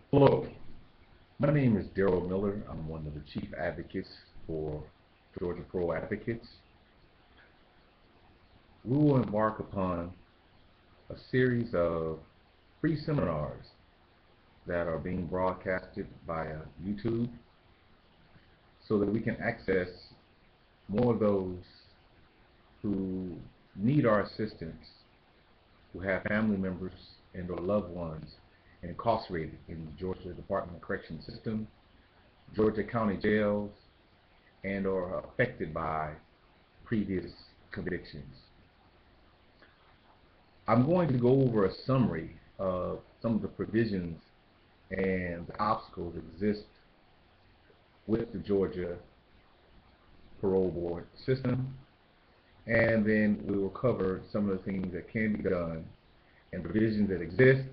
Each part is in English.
Hello, my name is Daryl Miller. I'm one of the chief advocates for Georgia Parole Advocates. We will embark upon a series of free seminars that are being broadcasted via YouTube so that we can access more of those who need our assistance, who have family members and or loved ones incarcerated in the Georgia Department of Correction System, Georgia County jails, and or affected by previous convictions. I'm going to go over a summary of some of the provisions and the obstacles that exist with the Georgia Parole Board system, and then we will cover some of the things that can be done and provisions that exist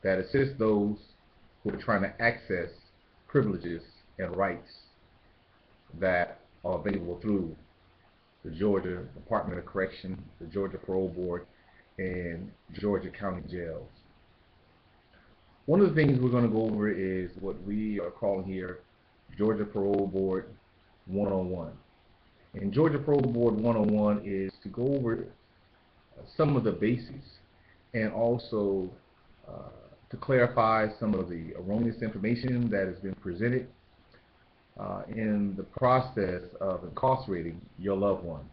that assist those who are trying to access privileges and rights that are available through the Georgia Department of Correction, the Georgia Parole Board, and Georgia County jails. One of the things we're going to go over is what we are calling here Georgia Parole Board 101. And Georgia Parole Board 101 is to go over some of the basics and also to clarify some of the erroneous information that has been presented in the process of incarcerating your loved one.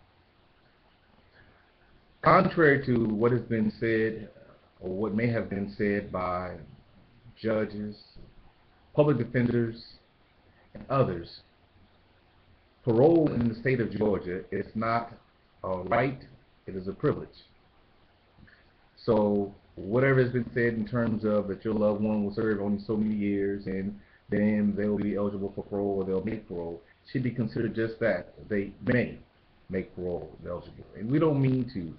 Contrary to what has been said or what may have been said by judges, public defenders, and others, parole in the state of Georgia is not a right, it is a privilege. So whatever has been said in terms of that your loved one will serve only so many years and then they'll be eligible for parole or they'll make parole should be considered just that. They may make parole eligible. And we don't mean to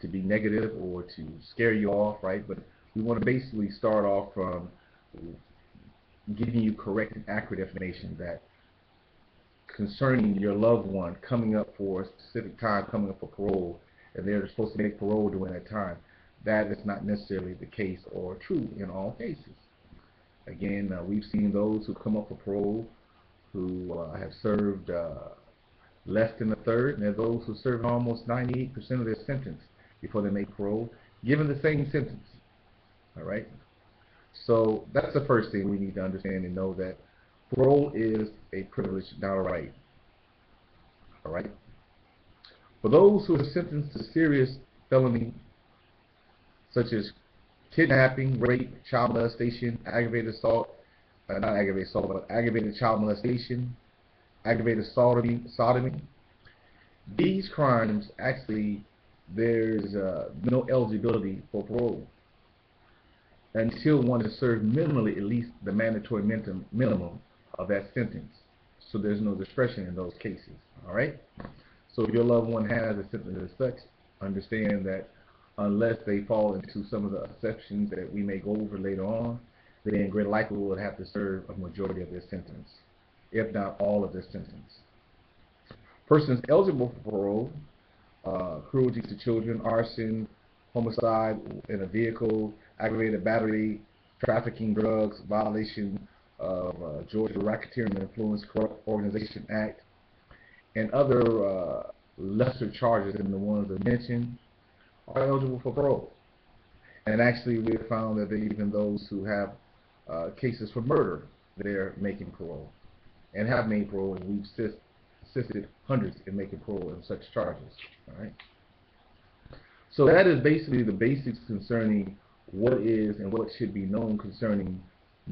be negative or to scare you off, right? But we want to basically start off from giving you correct and accurate information that concerning your loved one coming up for a specific time, coming up for parole, and they're supposed to make parole during that time. That is not necessarily the case or true in all cases. Again, we've seen those who come up for parole who have served less than a third, and there are those who serve almost 98% of their sentence before they make parole, given the same sentence. All right? So that's the first thing we need to understand and know, that parole is a privilege, not a right. All right? For those who are sentenced to serious felony, such as kidnapping, rape, child molestation, aggravated assault, not aggravated assault, but aggravated child molestation, aggravated sodomy, these crimes, actually, there's no eligibility for parole until one has served minimally at least the mandatory minimum of that sentence. So there's no discretion in those cases. All right? So if your loved one has a sentence as such, understand that unless they fall into some of the exceptions that we may go over later on, then great likelihood will have to serve a majority of their sentence, if not all of their sentence. Persons eligible for parole: cruelty to children, arson, homicide in a vehicle, aggravated battery, trafficking, drugs, violation of Georgia Racketeering and Influence Corrupt Organization Act, and other lesser charges than the ones I mentioned are eligible for parole. And actually, we have found that even those who have cases for murder, they're making parole and have made parole, and we've assisted hundreds in making parole in such charges. All right. So that is basically the basics concerning what is and what should be known concerning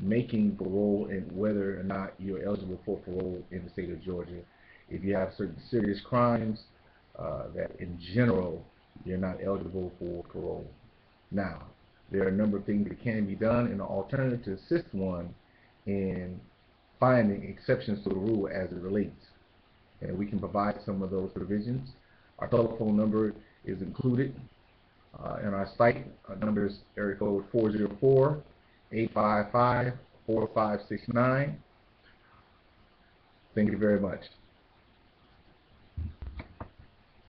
making parole and whether or not you're eligible for parole in the state of Georgia. If you have certain serious crimes, that in general you're not eligible for parole. Now, there are a number of things that can be done in an alternative to assist one in finding exceptions to the rule as it relates. And we can provide some of those provisions. Our telephone number is included in our site. Our number is area code 404-855-4569. Thank you very much.